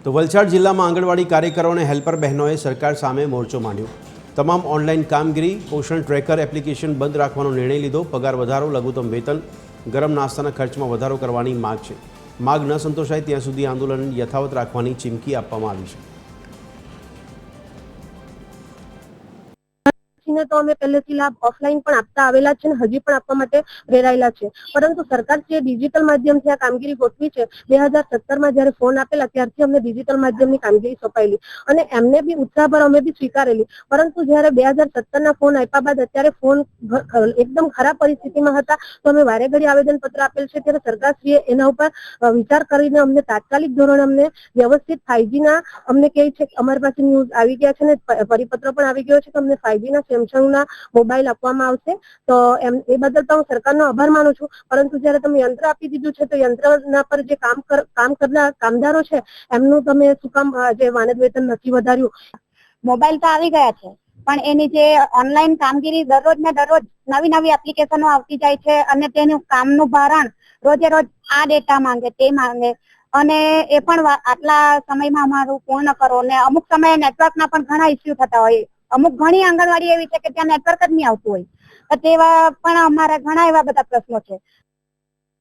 તો વલસાડ જિલ્લામાં આંગણવાડી કાર્યકરો અને હેલ્પર બહેનોએ સરકાર સામે મોરચો માંડ્યો। તમામ ઓનલાઈન કામગીરી, પોષણ ટ્રેકર એપ્લિકેશન બંધ રાખવાનો નિર્ણય લીધો। પગાર વધારો, લઘુત્તમ વેતન, ગરમ નાસ્તાના ખર્ચમાં વધારો કરવાની માગ છે। માગ ન સંતોષાય ત્યાં સુધી આંદોલન યથાવત રાખવાની ચીમકી આપવામાં આવી છે। तो અમે પહેલેથી લાભ ઓફલાઈન પણ આપતા આવેલા છે અને હજી પણ આપવા માટે પ્રેરાયેલા છે, પરંતુ સરકાર જે ડિજિટલ માધ્યમથી આ કામગીરી ગોઠવી છે 2017માં જ્યારે ફોન આપેલા ત્યારથી અમને ડિજિટલ માધ્યમની કામગીરી સોંપાયેલી અને એમને બી ઉત્સાહભર અમે બી સ્વીકારેલી, પરંતુ જ્યારે 2017ના ફોન આપ્યા બાદ અત્યારે ફોન એકદમ ખરાબ પરિસ્થિતિમાં હતા તો અમે વારે ઘડી આવેદનપત્ર આપેલ છે। ત્યારે સરકારશ્રીએ એના ઉપર વિચાર કરીને અમને તાત્કાલિક ધોરણે અમને વ્યવસ્થિત 5G ના અમને કહે છે, અમારી પાસે ન્યૂઝ આવી ગયા છે અને પરિપત્ર પણ આવી ગયો છે કે અમને 5G ના સેમસંગના મોબાઈલ આપવામાં આવશે। તો એ બદલ તો હું સરકારનો આભાર માનું છું, પરંતુ જ્યારે તમે યંત્ર આપી દીધું છે તો યંત્રના પર જે કામ કરનાર કામદારો છે એમનું તમે શું કામ જે માનદ વેતન નથી વધાર્યું? મોબાઈલ તો આવી ગયા છે પણ એની જે ઓનલાઈન કામગીરી દરરોજ ને દરરોજ નવી નવી એપ્લિકેશનો આવતી જાય છે અને તેનું કામનું ભારણ રોજે રોજ આ ડેટા માંગે તે માંગે અને એ પણ આટલા સમયમાં અમારું પૂર્ણ કરો ને અમુક સમયે નેટવર્કના પણ ઘણા ઇસ્યુ થતા હોય। અમુક ઘણી આંગણવાડી એવી છે કે ત્યાં નેટવર્ક જ નહીં આવતું હોય, તો તેવા પણ અમારા ઘણા એવા બધા પ્રશ્નો છે।